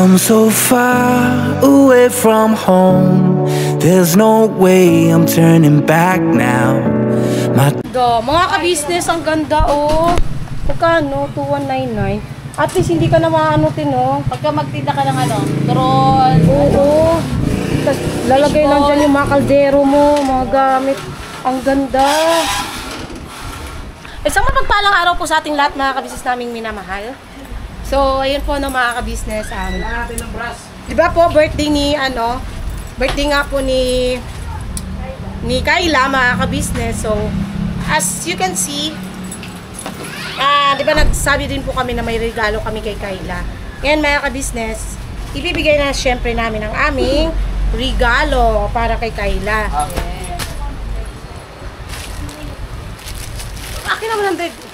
come so far away from home. There's no way I'm turning back now. Mga ka-business, ang ganda oh. Magkano? 2,199. At least hindi ka na maanutin oh. Pagka magtinda ka ng turon. Oo. Tapos lalagay lang dyan yung mga kaldero mo, mga gamit. Ang ganda. Isang mapagpalang araw po sa ating lahat, mga ka-business naming minamahal. So, ayun po no, mga ka-business. Diba po, birthday ni birthday nga po ni Kayla, mga ka-business. So, as you can see, di ba nagsabi din po kami na may regalo kami kay Kayla. Ngayon, mga ka-business, ibibigay na syempre namin ang aming regalo para kay Kayla. Akin na 100.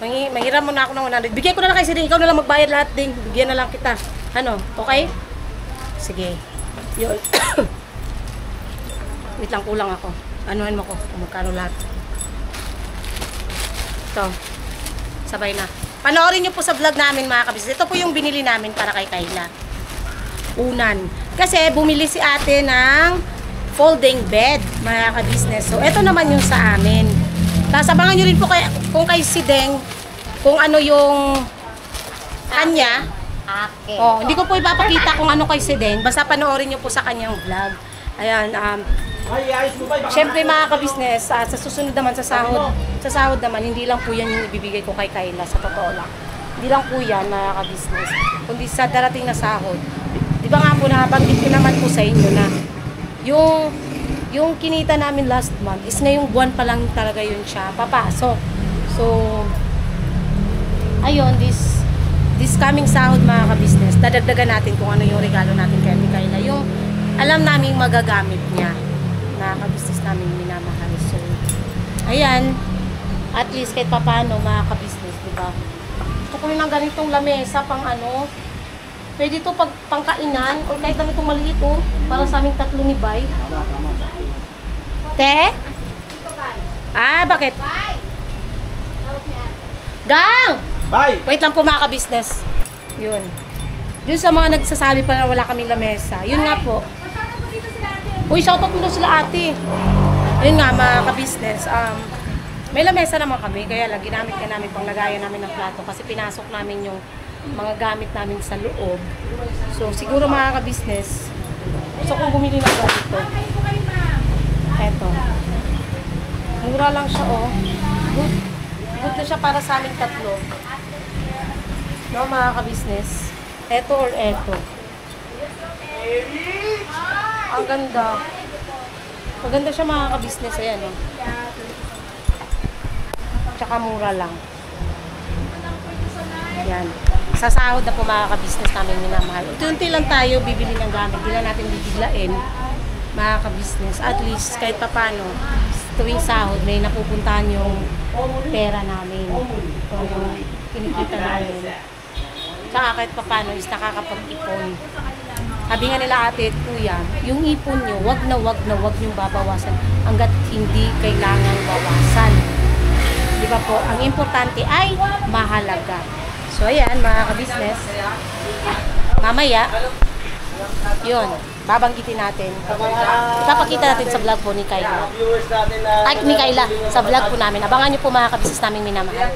Manghiram mo na ako ng 100. Bigyan ko na lang kay Siding. Ikaw na lang magbayad lahat din. Bigyan na lang kita. Ano? Okay? Sige. Yun. Wait lang, kulang ako. Anuhan mo ko kung magkano lahat. Ito. Sabay na. Panoorin nyo po sa vlog namin, mga kabisnes. Ito po yung binili namin para kay Kayla. Unan. Kasi bumili si ate ng folding bed, mga kabisnes. So, ito naman yung sa amin. Tapos abangan nyo rin po kung kay Sideng, kung ano yung kanya. Okay. Oh, hindi ko po ipapakita kung ano kay Sideng. Basta panoorin nyo po sa kanyang vlog. Ayan, syempre mga ka-business, sa susunod naman sa sahod naman, hindi lang po yan yung ibibigay ko kay Kayla, sa totoo lang. Hindi lang po yan, mga ka-business. Kundi sa darating na sahod. Di ba nga po, nabanggit ko naman po sa inyo na yung kinita namin last month is ngayong buwan pa lang talaga yun siya papasok. So, ayun, this coming sahod, mga ka-business, dadagdagan natin kung ano yung regalo natin kay Kayla. Yung alam naming magagamit niya, mga ka-business namin minamahal. So, ayan, at least kahit papano, mga ka-business, diba? Gusto ko ng ganitong lamesa pang pwede ito pangkainan o kahit ganitong maliit para sa aming tatlo ni Bay. Te? Bakit? Gang! Bye! Wait lang po, mga ka-business. Yun. Yun sa mga nagsasabi pa na wala kaming lamesa. Yun nga po. Uy, shoutout mo daw sila ate. Yun nga, mga ka-business. May lamesa naman kami. Kaya lang, ginamit ka namin pang lagayan namin ng plato. Kasi pinasok namin yung mga gamit namin sa loob. So, siguro mga ka-business, gusto kong bumili ng ganito. Eto. Mura lang siya, oh. Good na siya para sa aming tatlo. No, mga ka-business. Eto or eto. Ang ganda. Maganda siya, mga ka-business. Ayan, oh. Tsaka mura lang. Ayan. Sa sahod na po, mga ka-business namin minamahal. Unti-unti lang tayo bibili ng gamit. Hindi lang natin bibiglain, mga ka-business. At least, kahit papano, tuwing sahod, may napupuntahan yung pera namin. Kung yung kinikita namin. Tsaka kahit papano is nakakapag-ipon. Sabi nga nila ate at kuya, yung ipon nyo, wag na wag nyo babawasan hanggat hindi kailangan bawasan. Di ba po? Ang importante ay mahalaga. So, ayan, mga ka-business. Mamaya, yun, babanggitin natin. Ipapakita natin sa vlog po ni Kayla. Ay, ni Kayla, sa vlog po namin. Abangan nyo po, mga ka-business namin minamahal.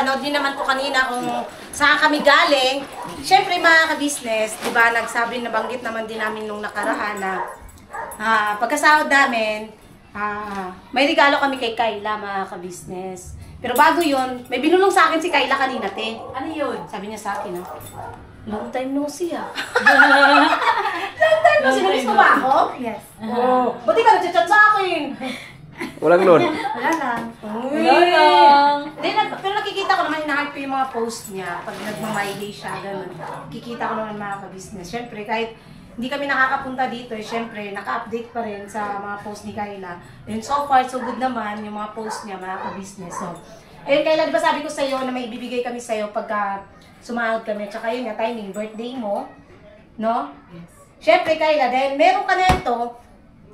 napanood niyo naman po kanina kung saan kami galing. Siyempre mga ka-business, di ba, nabanggit naman din namin nung nakaraan na pagkasahod namin, may regalo kami kay Kayla mga ka-business. Pero bago yun, may binulong sa akin si Kayla kanina, te. Ano yun? Sabi niya sa akin, long time no see, long time no see. Namiss mo ba ako? Yes. Oo. Buti ka nag-chat sa akin. Walang nun. Wala lang. Pero nakikita ko naman, hinahanap ko yung mga post niya. Pag nagmamay-day siya, gano'n. Kikita ko naman mga ka-business. Siyempre, kahit hindi kami nakakapunta dito, siyempre, naka-update pa rin sa mga post ni Kayla. And so far, so good naman yung mga post niya, mga ka-business. So, ayun, Kayla, diba sabi ko sa'yo na may ibibigay kami sa'yo pagka sumahod kami. Tsaka yun nga, timing, birthday mo. No? Yes. Siyempre, Kayla, dahil meron ka nito,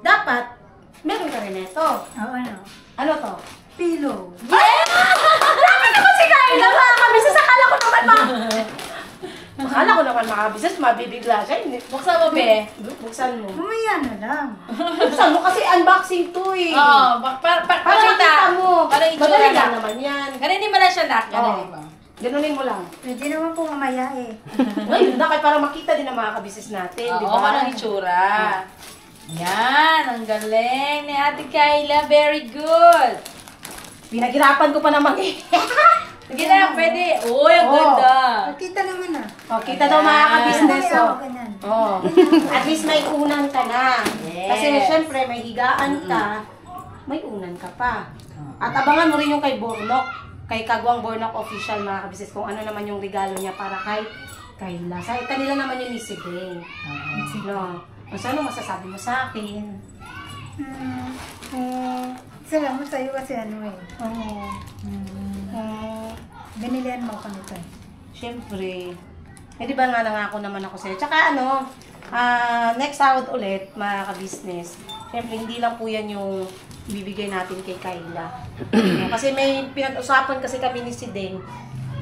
dapat, meron ka rin nito. Oo, ano? Ano to? Pillow. Bakit naman si Kayla? Mga kabisnes, akala ko naman akala ko naman mga kabisnes, mabibigla siya. Buksan mo, be. Buksan mo. Mamaya na lang. Buksan mo kasi unboxing to eh. Oo, Para pakita. makita mo. Para itsura Madali lang. lang naman yan. Ganunin mo lang siya, Nak. Ganunin mo. Ganunin mo lang. Pwede naman po mamaya eh. Ngayon na, para makita din ang mga kabisnes natin, di Oo, ba? parang itsura. Yan, ang galing ni Ate Kayla. Very good. Pinaghirapan ko pa naman eh. Sige na, pwede. Uy, ang Oo. ganda. Kita naman ah. O, kita daw mga kabisnes. Mamaya Oh. ako ganyan. Oh. At least may unan ka na. Yes. Kasi syempre may higaan ka, may unan ka pa. At abangan mo rin yung kay Bornok, kay Kagwang Bornok official mga kabisnes, kung ano naman yung regalo niya para kay Kayla. Sa kanila naman yung ni Sideng. No. O so, ano masasabi mo sa akin? Salamat sa'yo kasi ano eh. Oo. Binilihan mo ako nito eh. Siyempre. Eh di ba nga nangako naman ako sa'yo. Tsaka ano, next sahod ulit, mga ka-business. Siyempre, hindi lang po yan yung ibibigay natin kay Kayla. Kasi may pinag-usapan kasi kami ni Sideng.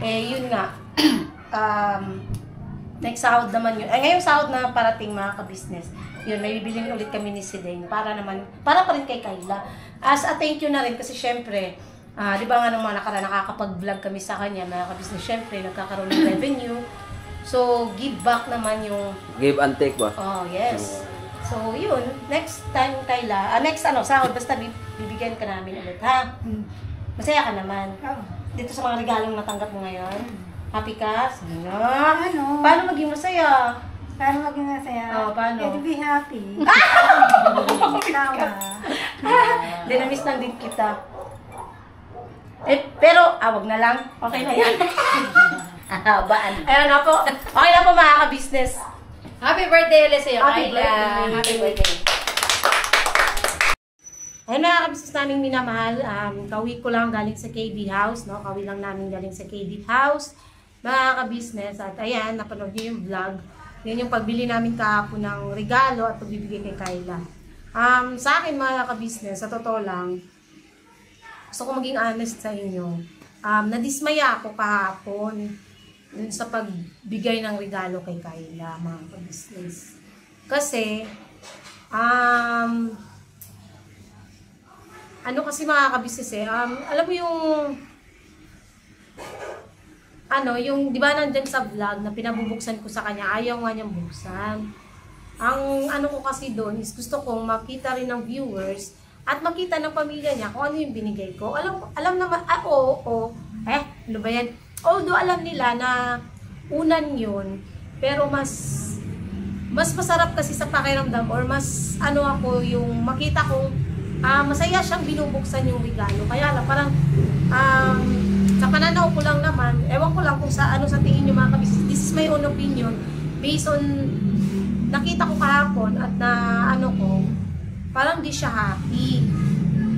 Eh, yun nga. Next sahod naman yun. Ngayong sahod na parating mga ka-business. Yun, may bibilin ulit kami ni Sideng. Para pa rin kay Kayla. As a thank you na rin kasi syempre, di ba nga nung mga nakakapag-vlog kami sa kanya, mga ka-business, syempre, nagkakaroon ng revenue. So, give back naman yung... Give and take ba? Oh, yes. So, yun. Next time, Kayla, next sahod, basta bibigyan ka namin ulit, ha? Masaya ka naman. Oo. Dito sa mga regalong natanggap mo ngayon. Happy ka? Sige na. Ano? Paano maging masaya? Para maging masaya. Oo, paano? Pwede be happy. Tawa. Hindi, na-miss lang din kita. Pero, wag na lang. Okay na yan. Baan. Ayun na po. Okay na po mga ka-business. Happy birthday ulit sa'yo, Happy Kayla. birthday. Happy birthday. Ayun mga ka-business namin minamahal. Kawi ko lang galing sa KD House. No? Kawi lang namin galing sa KD House. Mga ka-business. At ayan, napanood niyo yung vlog. Yan yung pagbili namin kahapon ng regalo at pagbibigay kay Kayla. Sa akin mga ka-business, sa totoo lang, gusto ko maging honest sa inyo. Nadismaya ako kahapon dun sa pagbigay ng regalo kay Kayla, mga ka-business. Kasi, ano kasi mga ka-business alam mo yung, yung, di ba nandyan sa vlog na pinabubuksan ko sa kanya, ayaw nga niyang buksan. Ang ano ko kasi doon is gusto kong makita rin ng viewers at makita ng pamilya niya kung ano yung binigay ko. Alam naman, ano ba yan? Although alam nila na unan yun, pero mas masarap kasi sa pakiramdam or mas ako yung makita kong masaya siyang binubuksan yung regalo. Kaya lang parang sa pananaw ko lang naman, ewan ko lang kung sa tingin niyo mga kabisnes. This is my own opinion based on nakita ko kahapon at parang di siya happy.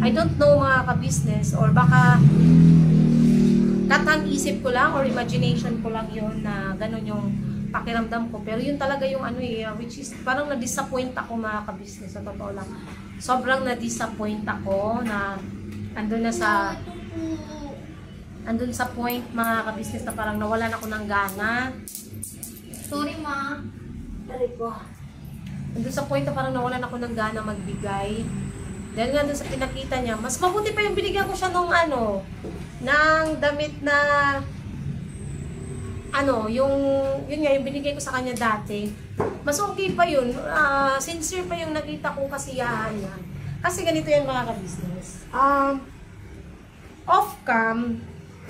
I don't know mga ka-business or baka katang isip ko lang or imagination ko lang yun na ganun yung pakiramdam ko. Pero yun talaga yung which is parang na-disappoint ako mga ka-business sa totoo lang. Sobrang na-disappoint ako na andun sa point mga ka-business na parang nawalan ako ng gana. Sorry ma. Dali ko. Andun sa point na parang nawalan ako ng gana magbigay. Dahil nga doon sa pinakita niya, mas mabuti pa yung binigyan ko siya nung ng damit na ano, yun nga, yung binigay ko sa kanya dati. Mas okay pa yun. Sincere pa yung nakita kong kasiyahan niya. Kasi ganito yan mga ka-business. Off-cam,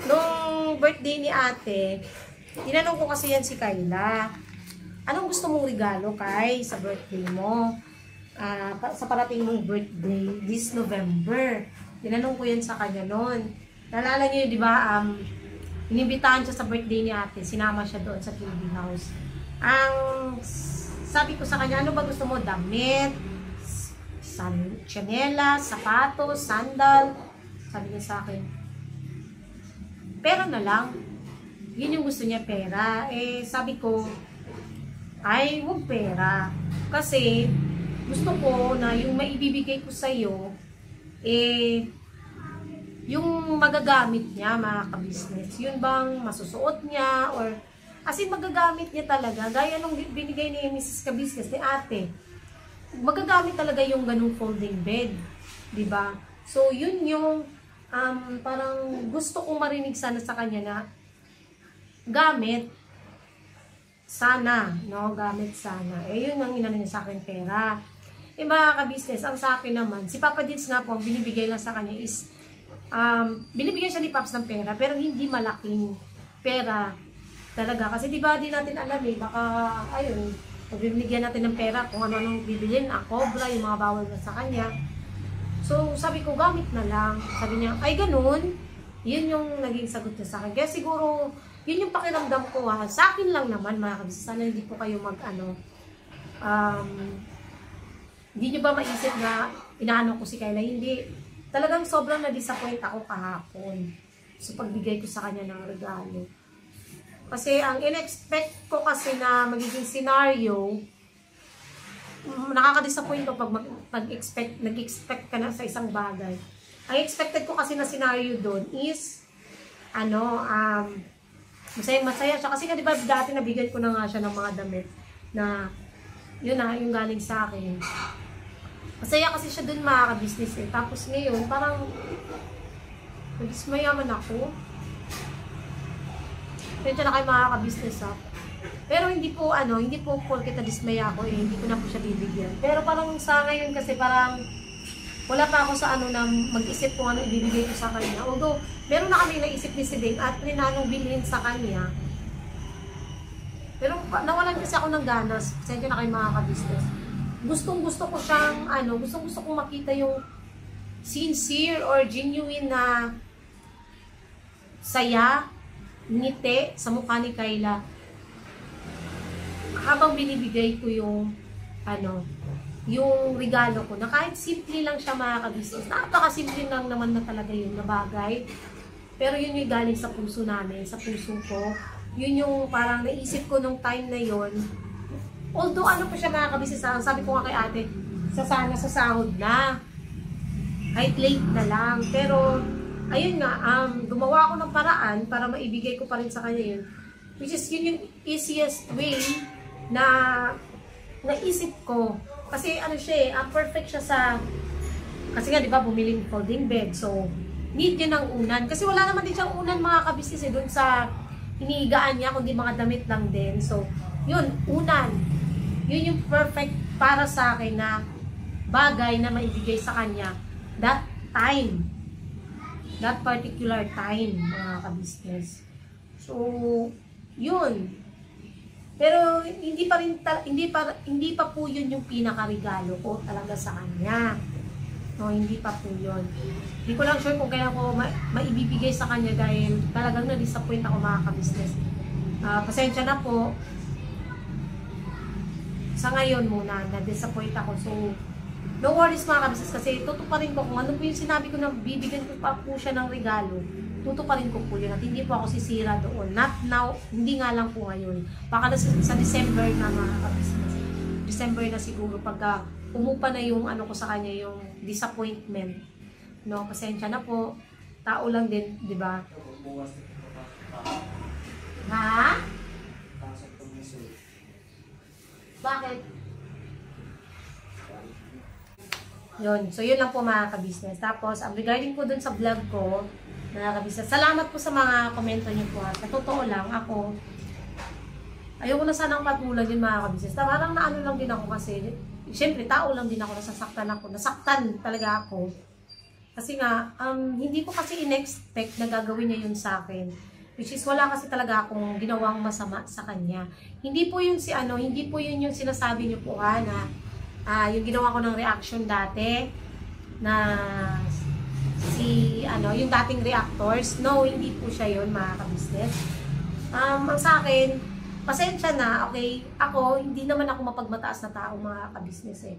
nung birthday ni ate, tinanong ko kasi yan si Kayla. Anong gusto mong regalo, Kay, sa birthday mo? Sa parating mong birthday, this November. Tinanong ko yan sa kanya noon. Naalala niyo, di ba, inimbitahan siya sa birthday ni ate, sinama siya doon sa TV house. Ang sabi ko sa kanya, ano ba gusto mo? Damit, chanelas, sapatos, sandal. Sabi niya sa akin, pera na lang. Yun yung gusto niya, pera. Eh, sabi ko, ay, huwag pera. Kasi, gusto ko na yung maibibigay ko sa'yo, yung magagamit niya, mga ka-business. Yun bang masusuot niya, or as in magagamit niya talaga. Gaya nung binigay ni Mrs. Ka-business, ni ate. Magagamit talaga yung ganung folding bed. Diba? So, yun yung parang gusto kong marinig sana sa kanya na gamit sana, no? Gamit sana. Eh, yun ang inano niya sa akin, pera. Eh, mga ka-business, ang sa akin naman, si Papa Dins nga po, ang binibigay lang sa kanya is binibigyan siya ni Paps ng pera, pero hindi malaking pera talaga. Kasi di ba di natin alam baka, ayun, pag bibigyan natin ng pera, kung ano-anong bibilin, ang cobra, yung mga bawal na sa kanya. So, sabi ko, gamit na lang. Sabi niya, ay ganun. Yun yung naging sagot niya sa akin. Kaya siguro, yun yung pakiramdam ko sa akin lang naman, mga kabisa, sana hindi po kayo hindi nyo ba maisip na inaano ko si Kayla? Hindi. Talagang sobrang na-disappoint ako kahapon sa pagbigay ko sa kanya ng regalo. Kasi ang in-expect ko kasi na magiging scenario, nakaka-disappoint ko pag nag-expect ka na sa isang bagay. Ang expected ko kasi na scenario doon is, masaya siya. Kasi nga diba dati nabigyan ko na nga siya ng mga damit na, yun na, yung galing sa akin. Masaya kasi siya dun, mga ka-business Tapos ngayon, parang nag-dismayaman ako. Kaya na kayo mga ka-business Pero hindi po porket na-dismaya ako hindi ko na po siya bibigyan. Pero parang sa ngayon kasi parang wala pa ako sa na mag-isip kung ano ibibigay ko sa kanya. Although, meron na kami naisip ni si Dave at plinanong bilhin sa kanya. Pero nawalan kasi ako ng ganas. Pasensya na kayo mga ka-business. Gustong-gusto ko siyang, gustong-gusto kong makita yung sincere or genuine na saya, ngiti sa mukha ni Kayla. Habang binibigay ko yung, yung regalo ko, na kahit simple lang siya, mga ka-business. Napaka-simple lang naman na talaga yun na bagay. Pero yun yung galing sa puso namin, sa puso ko. Yun yung parang naisip ko nung time na yun. Although ano pa siya, mga ka-business, sabi ko nga kay ate, sana sa sahod na. Kahit late na lang. Pero, ayun nga, gumawa ako ng paraan para maibigay ko pa rin sa kanya yun. Which is yun yung easiest way na naisip ko. Kasi siya perfect siya sa, kasi nga diba bumili ng folding bed. So, need niya ng unan. Kasi wala naman din siyang unan, mga ka-business doon sa hinihigaan niya, kundi mga damit lang din. So, yun, unan. Yun yung perfect para sa akin na bagay na maibigay sa kanya that time. That particular time, mga ka-business. So, yun. Pero hindi pa po yun yung pinaka-regalo ko talaga sa kanya. No, hindi pa po yun. Hindi ko lang sure kung kailan ko maibibigay sa kanya dahil talagang na-disappoint ako, mga ka-business. Pasensya na po. Sa ngayon muna, na-disappoint ako. So, no worries, mga ka-business, kasi tutuparin ko kung ano po yung sinabi ko na bibigyan ko pa po siya ng regalo. Tutuparin ko po yun at hindi po ako sisira doon. Not now, hindi nga lang po ngayon. Baka sa December na, mga ka-business. December na siguro pagka umupa na yung ko sa kanya, yung disappointment. No, pasensya na po. Tao lang din, di ba? Ha? Bakit? Yun. So, yun lang po, mga ka-business. Tapos, regarding po dun sa vlog ko, Mga kabisnes. Salamat po sa mga komento niyo po. Sa totoo lang, ako, ayoko na sanang patulan yun mga kabisnes. Parang naano lang din ako kasi, siyempre, tao lang din ako, nasasaktan ako. Nasaktan talaga ako. Kasi nga, hindi ko kasi in-expect na gagawin niya yun sa akin. Which is, wala kasi talaga akong ginawang masama sa kanya. Hindi po yun hindi po yun yung sinasabi niyo po na yung ginawa ko ng reaction dati, na yung dating reactors. No, hindi po siya yun mga kabisnes. Ang sa akin, pasensya na, okay? Ako, hindi naman ako mapagmataas na tao mga kabisnes eh.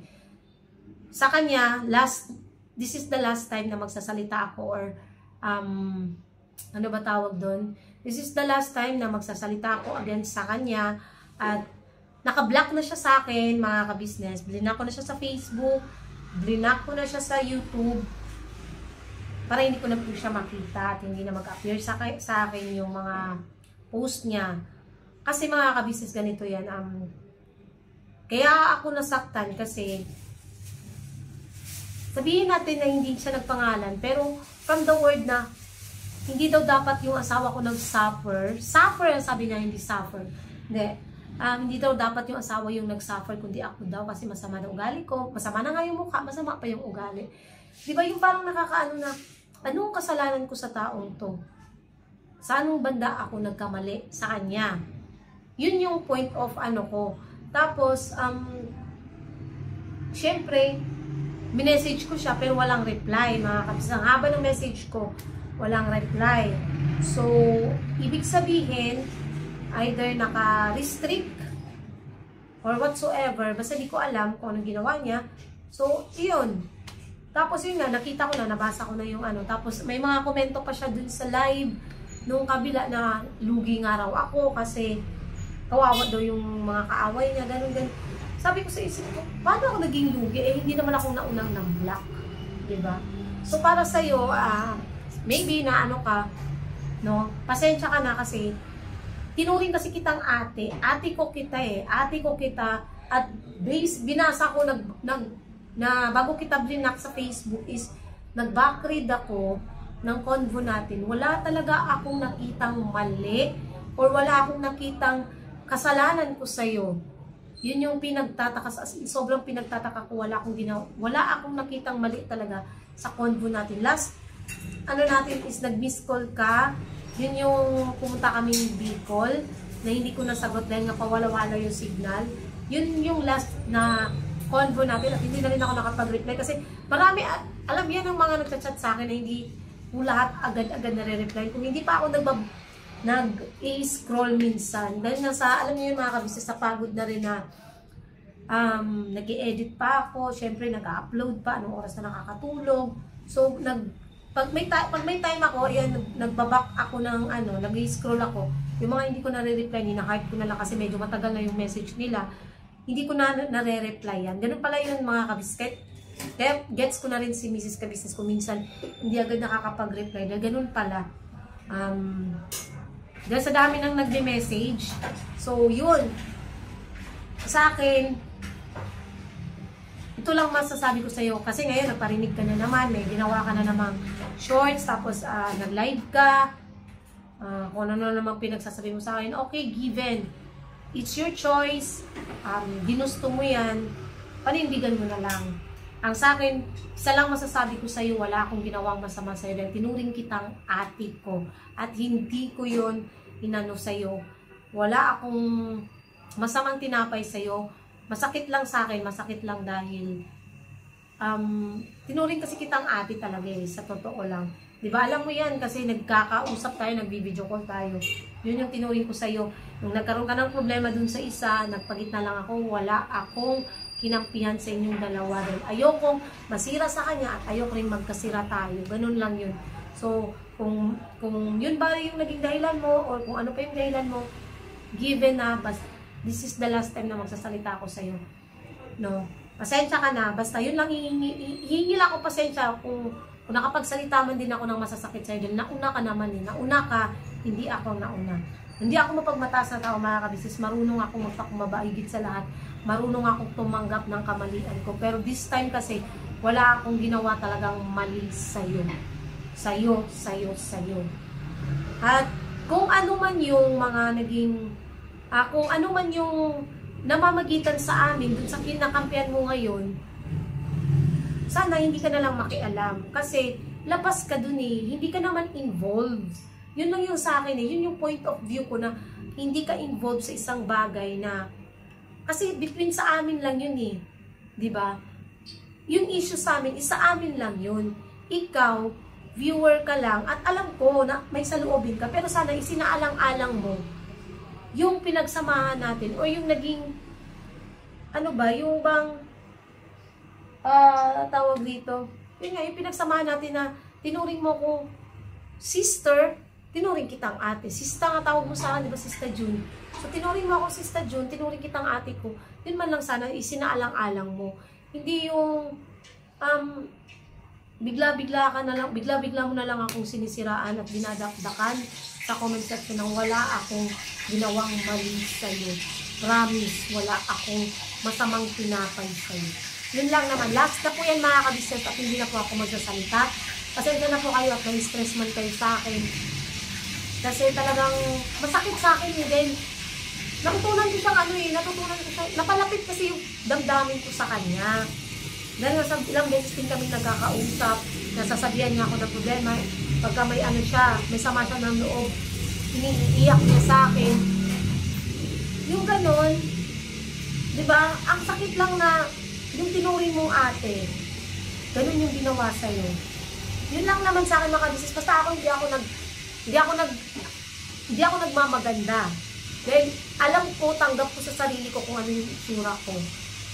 Sa kanya, this is the last time na magsasalita ako or, ano ba tawag doon? This is the last time na magsasalita ako against sa kanya at naka-block na siya sa akin mga kabisnes. Blinak ko na siya sa Facebook, blinak ko na siya sa YouTube para hindi ko na po siya makita at hindi na mag-appear sa akin yung mga post niya. Kasi mga kabisnes, ganito yan. Kaya ako nasaktan kasi sabihin natin na hindi siya nagpangalan, pero from the word na hindi daw dapat yung asawa ko nag-suffer. Suffer ang sabi niya, hindi suffer. Hindi daw dapat yung asawa yung nag-suffer, kundi ako daw kasi masama na ugali ko. Masama na nga yung mukha, masama pa yung ugali. Di ba yung parang nakakaano na, anong kasalanan ko sa taong to? Sa anong banda ako nagkamali sa kanya? Yun yung point of ko. Tapos, syempre, minessage ko siya pero walang reply. Mga kabisnes, ang haba ng message ko, walang reply. So, ibig sabihin, either naka-restrict or whatsoever, basta di ko alam kung anong ginawa niya. So, yun. Tapos yun nga, nakita ko na, nabasa ko na yung Tapos may mga komento pa siya dun sa live nung kabila na lugi nga raw ako kasi kawawa daw yung mga kaaway niya, ganun. Sabi ko sa isip ko, paano ako naging lugi? Hindi naman ako naunang ng-block. Diba? So, para sa'yo, maybe na ka, no? Pasensya ka na kasi tinuring kasi kitang ate. Ate ko kita Ate ko kita. At binasa ko na bago kita blinak sa Facebook is nag-backread ako ng convo natin. Wala talaga akong nakitang mali or wala akong nakitang kasalanan ko sa'yo. Yun yung pinagtataka, sobrang pinagtataka ko, wala akong nakitang mali talaga sa convo natin. Last, natin is nag-miss call ka. Yun yung pumunta kaming Bicol na hindi ko nasagot dahil nga pawala-wala yung signal. Yun yung last na convo natin at hindi na rin ako nakapag-reply kasi marami, alam yan ng mga nagchat-chat sa akin na hindi po lahat agad-agad nare-reply. Kung hindi pa ako nag-i-scroll minsan dahil nga sa, alam niyo yung mga kabisnes, sa pagod na rin na nag-i-edit pa ako, syempre nag-upload pa, anong oras na nakakatulog. So, pag may time ako, yan, nagbaback ako ng nag-i-scroll ako. Yung mga hindi ko nare-reply, hina-heart ko na lang kasi medyo matagal na yung message nila. Hindi ko na nare-reply yan. Ganun pala yun mga kabisket. Kaya gets ko na rin si Mrs. Kabisnes kung minsan hindi agad nakakapag-reply. Dahil ganun pala. Dahil sa dami nang nagme-message. So, yun. Sa akin, ito lang masasabi ko sa'yo. Kasi ngayon, nagparinig ka na naman. May ginawa ka na namang shorts. Tapos, nag-live ka. Kung ano naman pinagsasabi mo sa akin. Okay, given. It's your choice. Ginusto mo yan. Panindigan mo na lang. Ang sa akin, isa lang masasabi ko sa'yo, wala akong ginawang masama sa'yo dahil tinuring kitang ate ko. At hindi ko yun inano sa'yo. Wala akong masamang tinapay sa'yo. Masakit lang sa akin, masakit lang dahil tinuring kasi kitang ate talaga sa totoo lang. Diba, alam mo yan kasi nagkakausap tayo, nagbi-video call tayo. Yun yung tinuring ko sa'yo. Nung nagkaroon ka ng problema dun sa isa, nagpagitna lang ako, wala akong kinampihan sa inyong dalawa. Dahil ayokong masira sa kanya at ayoko rin magkasira tayo. Ganun lang yun. So, kung yun ba yung naging dahilan mo or kung ano pa yung dahilan mo, given na, this is the last time na magsasalita ako sa'yo. No? Pasensya ka na. Basta yun lang, hihingi lang ako pasensya kung nakapagsalita man din ako ng masasakit sa'yo. Dahil nauna ka naman eh. Nauna ka, hindi ako nauna. Hindi ako mapagmataas na tao mga kabisnes. Marunong akong magpakumbaba, higit sa lahat. Marunong akong tumanggap ng kamalian ko. Pero this time kasi, wala akong ginawa talagang mali sa'yo. Sa'yo. At kung ano man yung mga naging, kung ano man yung namamagitan sa amin, dun sa kinakampihan mo ngayon, sana hindi ka na lang makialam. Kasi labas ka dun hindi ka naman involved. Yun lang yung sa akin yun yung point of view ko na hindi ka involved sa isang bagay na, kasi between sa amin lang yun di ba? Yung issue sa amin, sa amin lang yun. Ikaw, viewer ka lang, at alam ko na may saluobin ka, pero sana isinaalang-alang mo yung pinagsamahan natin, o yung naging, yung bang, tawag dito, yun nga, yung pinagsamahan natin na tinuring mo kong sister, tinuring kitang ate. Sista nga tawag mo sa akin, di ba, Sista June? So, tinuring mo ako Sista June, tinuring kitang ate ko. Yun man lang sana, isinaalang-alang mo. Hindi yung, bigla-bigla mo na lang akong sinisiraan at dinadakdakan sa comment section nang wala akong ginawang mali sa'yo. Promise, wala akong masamang pinapay sa'yo. Yun lang naman. Last na po yan mga kabisnes at hindi na po ako magsasalita. Pasensya na po kayo at na-stress man kayo sa akin. Kasi talagang masakit sa akin dahil natutunan ko siyang napalapit kasi yung damdamin ko sa kanya. Dahil nasa ilang beses din kami nagkakausap, nasasabihan niya ako ng problema. Pagka may may sama siya ng loob, iniiyak niya sa akin. Yung ganon, di ba, ang sakit lang na yung tinuring mong ate, ganun yung ginawa sa'yo. Yun lang naman sa akin mga kabisnes. Basta ako hindi ako nagmamaganda. Dahil alam ko, tanggap ko sa sarili ko kung ano yung itsura ko.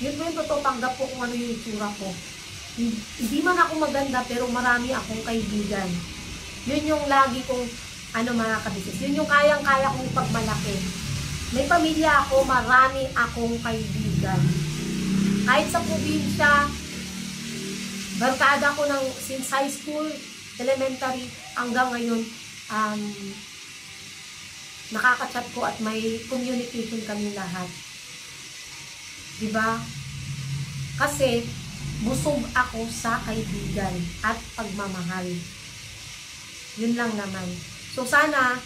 Yun po yung totoo, tanggap ko kung ano yung itsura ko. Hindi man ako maganda, pero marami akong kaibigan. Yun yung lagi kong, mga kabisnes. Yun yung kayang-kaya kong ipagmalaki. May pamilya ako, marami akong kaibigan. Kahit sa probinsya, barkada ko since high school, elementary, hanggang ngayon, nakaka-chat ko at may communication kami lahat. Diba? Kasi, busog ako sa kaibigan at pagmamahal. Yun lang naman. So, sana,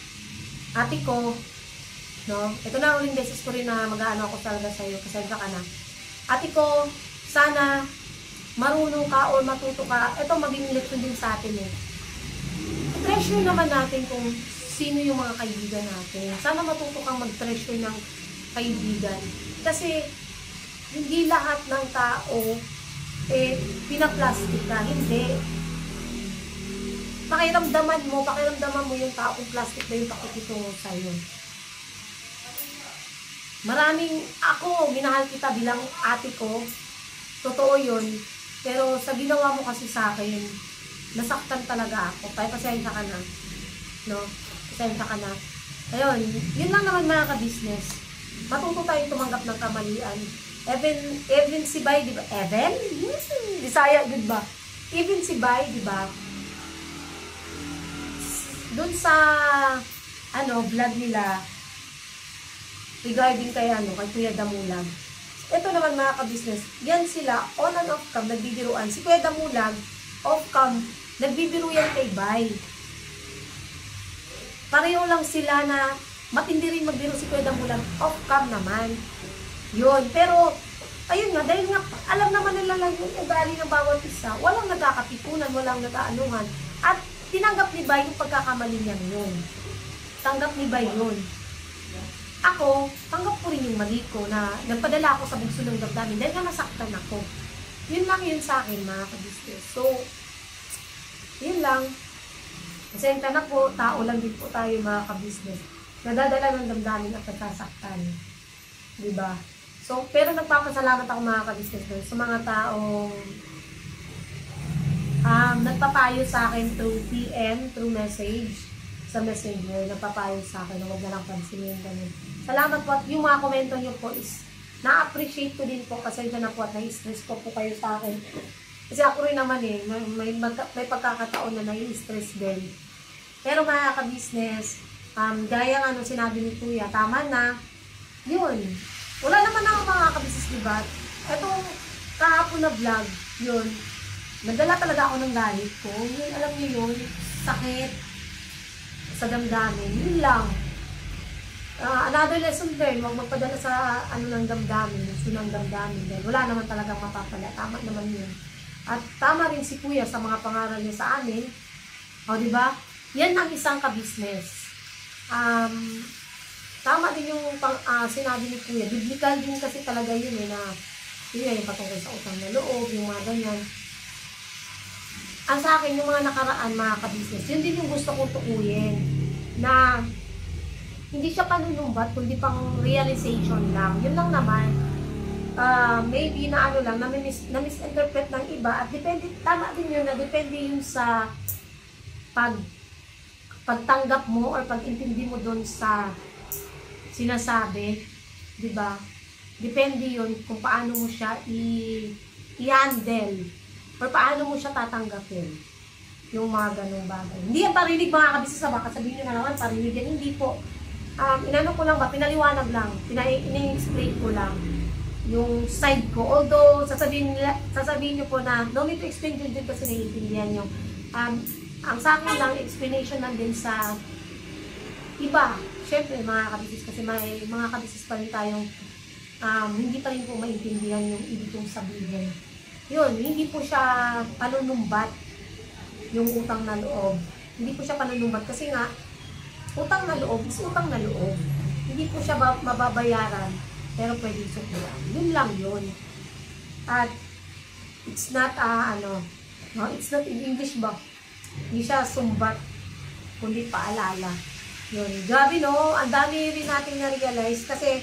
ate ko, ito na uling beses ko rin na mag-aano ako talaga sa'yo, pasensya ka na. Ate ko, sana marunong ka o matuto ka. Ito maging leksyon din sa atin treasure naman natin kung sino yung mga kaibigan natin. Sana matuto kang mag-treasure ng kaibigan. Kasi hindi lahat ng tao pinaplastic ka. Hindi. Pakiramdaman mo yung taong plastic na yung pakikitungo sa'yo. Minahal kita bilang ate ko. Totoo yun. Pero sa ginawa mo kasi sa akin, nasaktan talaga ako. Kaya pasensya ka na. Pasensya ka na. Ayun, yun lang naman mga ka-business. Matuto tayong tumanggap ng kamalian. Even si Bay, di ba? Bisaya, good ba? Even si Bay, di ba? Doon sa, vlog nila, regarding kay Kuya Damulag. Ito naman mga ka-business, yan sila, on and off cam, nagbibiruan. Si Kuya Damulag, off cam, nagbibiru yan kay Bay. Pareho lang sila na matindi rin magbiru si Kuya Damulag, off cam naman. Yun, pero, ayun nga, dahil nga, alam naman nila lang yung ugali ng bawat isa, walang nagkakatipunan, walang nagkaanuhan, at tinanggap ni Bay yung pagkakamali niya yun. Tanggap ni Bay yun. Ako, tanggap ko rin yung mali ko na nagpadala ako sa bugso ng damdamin dahil nga nasaktan ako. Yun lang yun sa akin mga ka-business. So, yun lang. Pasensya na po, tao lang din po tayo mga ka-business. Nadadala ng damdamin at nasasaktan. Diba? So, pero nagpapasalamat ako mga ka-business sa mga taong nagpapayo sa akin through PM, through message, sa messenger, nagpapayo sa akin na huwag na lang pansinin ganun. Salamat po at yung mga komento nyo po is na-appreciate ko din po kasi dyan na po at na-stress ko po kayo sa akin. Kasi ako rin naman may pagkakataon na na-stress din. Pero mga ka-business, gaya nga sinabi ni Kuya, tama na, yun. Wala naman ako mga ka-business, diba? Etong kahapon na vlog, yun. Nagdala talaga ako ng galit ko. Yun, alam niyo yun. sakit sa damdamin. Yun lang. Another lesson learned, huwag magpadala sa ng damdamin, gusto ng damdamin. Dahil wala naman talagang mapapala. Tama naman yun. At tama rin si Kuya sa mga pangaral niya sa amin. O, di ba? Yan ang isang ka-business. Tama din yung sinabi ni Kuya. Biblical din kasi talaga yun na yun yung patungkol sa utang na loob, yung mga ganyan. Ang sa akin, yung mga nakaraan, mga ka-business, yun din yung gusto kong tukuyin. Na hindi siya panunumbat, kundi pang realization lang. Yun lang naman. Maybe na na-misinterpret ng iba. At depende, tama din yun na depende yun sa pagtanggap mo or pag-intindi mo doon sa sinasabi. Diba? Depende yun kung paano mo siya i-handle or paano mo siya tatanggapin. Yung mga ganong bagay. Hindi yan parinig mga kabisnes, baka sabihin nyo na naman, parinig yan. Hindi po. Inano ko lang ba, pinaliwanag lang, ini-explain ko lang yung side ko. Although, sasabihin nyo po na, no need to explain din kasi naiintindihan nyo. Ang sa akin lang, explanation lang din sa iba. Siyempre, mga kabisnes, kasi may mga kabisnes pa rin tayong hindi pa rin po maintindihan yung ibig kong sabihin. Yun, hindi po siya panunumbat yung utang na loob. Hindi po siya panunumbat kasi nga, utang na loob is utang na loob. Hindi po siya mababayaran, pero pwede suklian. Yun lang yun. At it's not, it's not in English ba? Hindi siya sumbat, kundi paalala. Yun. Grabe no, ang dami rin natin na-realize kasi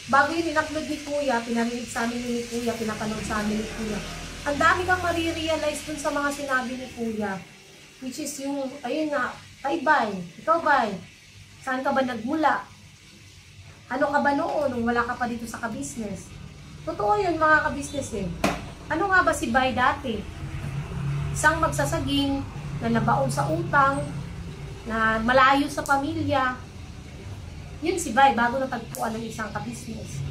bago yun in-upload ni Kuya, pinarinig sa amin ni Kuya, pinapanood sa amin ni Kuya. Ang dami kang marirealize dun sa mga sinabi ni Kuya. Which is yung, ayun nga, ay, Bay, ikaw, Bay, saan ka ba nagmula? Ano ka ba noon nung wala ka pa dito sa ka-business? Totoo yun, mga ka-business eh. Ano nga ba si Bay dati? Isang magsasaging na nabaon sa utang, na malayo sa pamilya. Yun si Bay, bago natagpuan ng isang ka-business.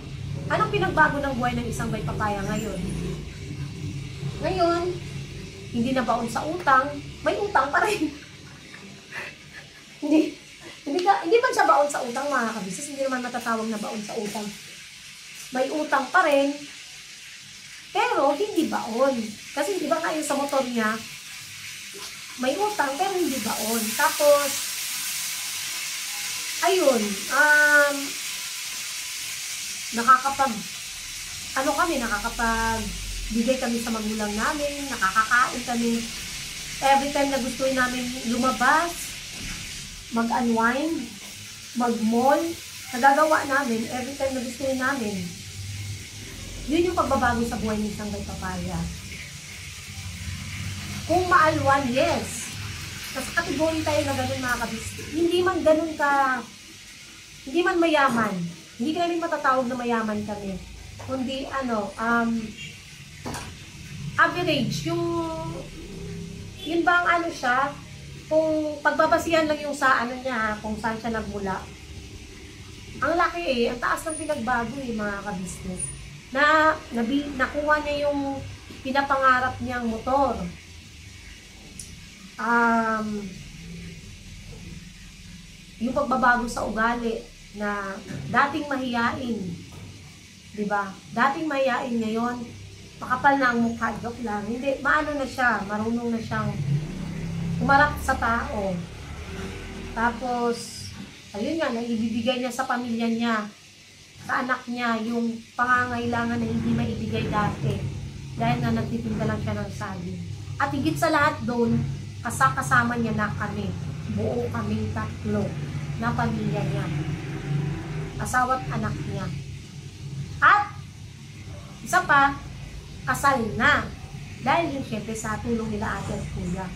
Anong pinagbago ng buhay ng isang Bay Papaya ngayon? Ngayon, hindi nabaon sa utang, may utang pa rin. Hindi man siya baon sa utang, mga kabisnes. Hindi naman matatawag na baon sa utang. May utang pa rin, pero hindi baon. Kasi di ba kayo sa motor niya, may utang pero hindi baon. Tapos, ayun, nakakapagbigay kami sa magulang namin, nakakakain kami. Every time na gusto namin lumabas, mag-unwind, mag-mall, nagagawa namin every time na gusto namin. Yun yung pagbabago sa buhay ng isang Bay Papaya. Kung maalwan, yes. Kasi kategory tayo na ganun, mga kabisnes. Hindi man mayaman. Hindi ka namin matatawag na mayaman kami. Kundi, average. Yun ba ang siya? Kung pagbabasihan lang yung sa niya, kung saan siya nagmula. Ang laki ang taas ng pinagbago mga kabisnes. Nakuha niya yung pinapangarap niyang motor. Yung pagbabago sa ugali na dating mahiyain. Diba? Dating mahiyain ngayon, makapal na ang mukha, joke lang. Hindi, maano na siya, marunong na siyang umarap sa tao. Tapos, ayun nga, naibibigay niya sa pamilya niya, sa anak niya, yung pangangailangan na hindi maibigay dati. Dahil na nagtitinda lang siya ng saging. At higit sa lahat doon, kasama niya na kami. Buo kaming 3 na pamilya niya. Asawa't anak niya. At, isa pa, kasal na. Dahil yun syempre sa tulong nila ate at kuya.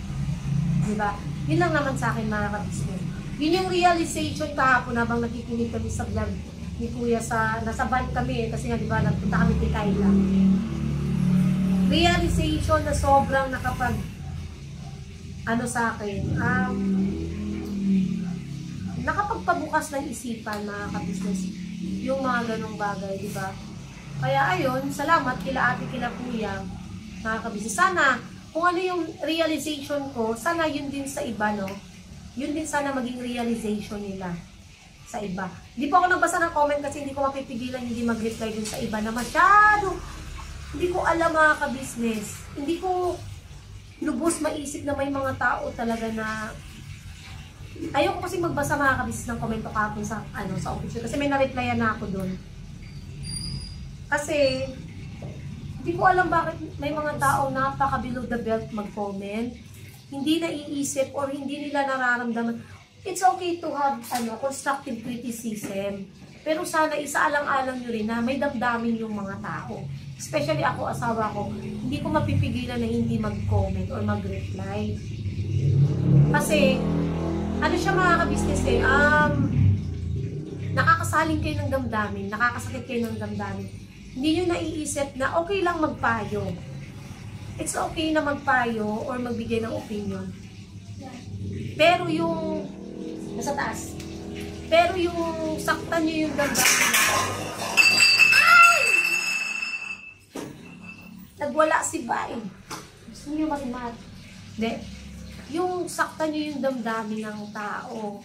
Diba? Yun lang naman sa akin, mga kabisnes. Yun yung realization kahapon habang nakikinig kami sa vlog ni Kuya nasa van kami kasi nga diba nagpunta kami kay Kayla. Realization na sobrang nakapag sa akin, nakapagpabukas ng isipan, mga kabisnes, yung mga ganong bagay, diba? Kaya ayun, salamat kila ate, kila kuya, mga kabisnes. Sana kung ano yung realization ko, sana yun din sa iba, no? Yun din sana maging realization nila sa iba. Hindi po ako nagbasa ng comment kasi hindi ko mapipigilan hindi mag-reply dun sa iba na masyado. Hindi ko alam mga ka-business. Hindi ko lubos maisip na may mga tao talaga na ayoko kasi magbasa mga ka-business ng komento kahapon sa, sa office kasi may na-replyan na ako dun. Kasi hindi ko alam bakit may mga tao napaka below the belt mag-comment. Hindi naiisip or hindi nila nararamdaman. It's okay to have constructive criticism. Pero sana isaalang-alang nyo rin na may damdamin yung mga tao. Especially ako, asawa ko, hindi ko mapipigilan na hindi mag-comment or mag-reply. Kasi, ano siya mga ka-business nakakasaling kayo ng damdamin, nakakasakit kayo ng damdamin. Hindi nyo naiisip na okay lang magpayo. It's okay na magpayo or magbigay ng opinion. Pero yung nasa taas. Pero yung saktan nyo yung damdamin. Ay! Nagwala si Bay. Gusto nyo mag-mat? Hindi. Yung saktan nyo yung damdamin ng tao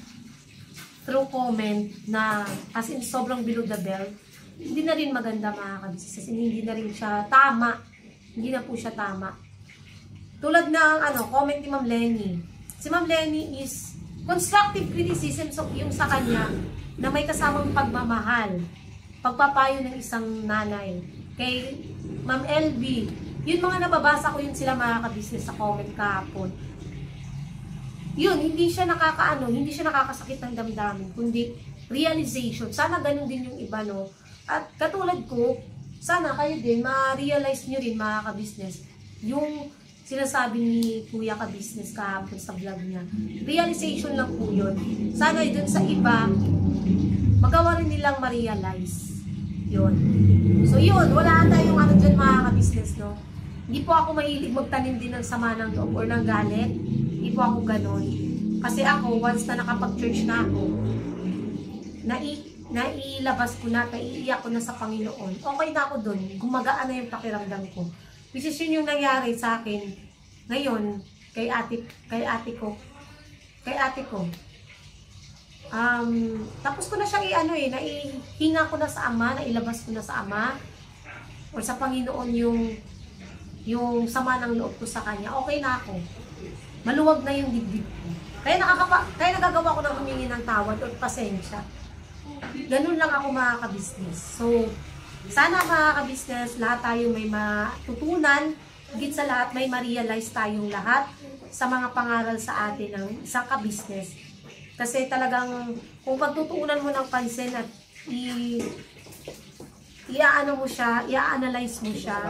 through comment na as in sobrang below the belt, hindi na rin maganda mga ka-business kasi hindi na rin siya tama. Hindi na po siya tama. Tulad ng comment ni Ma'am Lenny. Si Ma'am Lenny is constructive criticism yung sa kanya na may kasamang pagmamahal. Pagpapayo ng isang nanay. Kay Ma'am LB. Yun mga nababasa ko yun sila mga ka-business sa comment kahapon. Yun, hindi siya hindi siya nakakasakit ng damdamin, kundi realization. Sana ganun din yung iba, no? At katulad ko, sana kayo din, ma-realize nyo rin mga ka-business, yung sinasabi ni Kuya ka-business kahapon sa vlog niya. Realization lang po yun. Sana dun sa iba, magawa rin nilang ma-realize. Yun. So yun, wala tayong dyan mga ka-business, no? Hindi po ako mahilig magtanim din ng sama ng loob or ng galit. Hindi po ako ganon. Kasi ako, once na nakapag-church na ako, nailabas ko na, naiiyak ko na sa Panginoon. Okay na ako dun. Gumagaan na yung pakiramdam ko. Which is yun yung nangyari sa akin ngayon kay ate ko. Tapos ko na siyang naihinga ko na sa Ama, nailabas ko na sa Ama or sa Panginoon yung sama ng loob ko sa Kanya. Okay na ako. Maluwag na yung dibdib ko. Kaya nagagawa ko ng humingi ng tawad o pasensya. Ganun lang ako mga ka-business. So, sana mga ka-business, lahat tayo may matutunan. Higit sa lahat, may ma-realize tayong lahat sa mga pangaral sa atin ng isang ka-business. Kasi talagang, kung pagtutuunan mo ng pansin at i-analyze mo siya,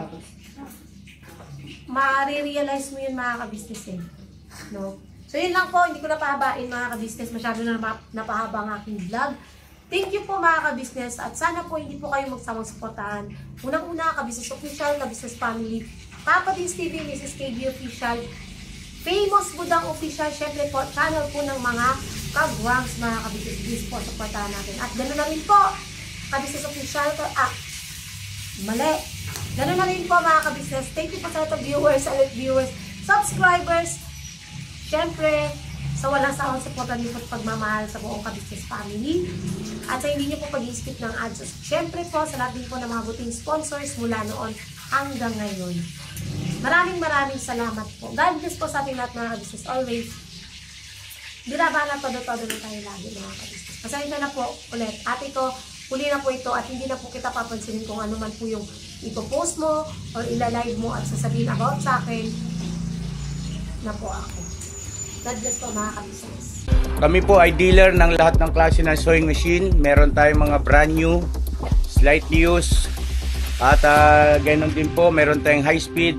ma-realize mo yun mga ka-business no? So yun lang po, hindi ko napahabain mga ka-business, masyado na napahaba ang aking vlog. Thank you po mga ka-business at sana po hindi po kayo magsawang suportahan. Unang-una, ka-business official, ka-business family, Papa Dins TV, Mrs. KB official, Famous Budang official, syempre po, channel po ng mga kagwangs mga ka-business. Please po, suportahan natin. At ganoon na rin po, ka-business official, ganoon na rin po mga ka-business. Thank you po sa ito viewers, subscribers, syempre, sa walang sawang suporta niyo po pagmamahal sa buong ka-business family. At sa hindi niyo po pag-i-skip ng ads. Syempre po, sa lahat din po ng mga buting sponsors mula noon hanggang ngayon. Maraming salamat po. God bless po sa ating lahat mga ka-business. Always, binabahala todo-todo na tayo lagi mga ka-business. Pasensya na po ulit. Ate ko, huli na po ito at hindi na po kita papansinin kung ano man po yung ipopost mo or ilalive mo at sasabihin about sa akin na po ako. God bless po mga ka-business. Kami po ay dealer ng lahat ng klase ng sewing machine. Meron tayong mga brand new, slightly used, at ganoon din po, meron tayong high speed,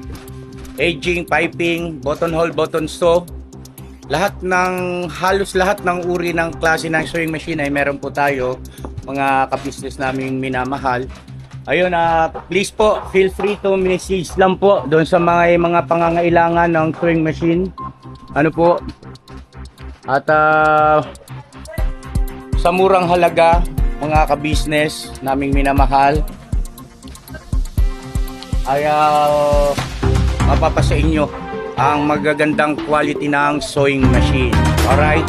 aging, piping, button hole, button sew. Halos lahat ng uri ng klase ng sewing machine ay meron po tayo, mga ka-business naming minamahal. Ayun, please po, feel free to message lang po doon sa mga pangangailangan ng sewing machine. Ano po? At sa murang halaga, mga ka-business naming minamahal, ay mapapasa inyo ang magagandang quality ng sewing machine. Alright?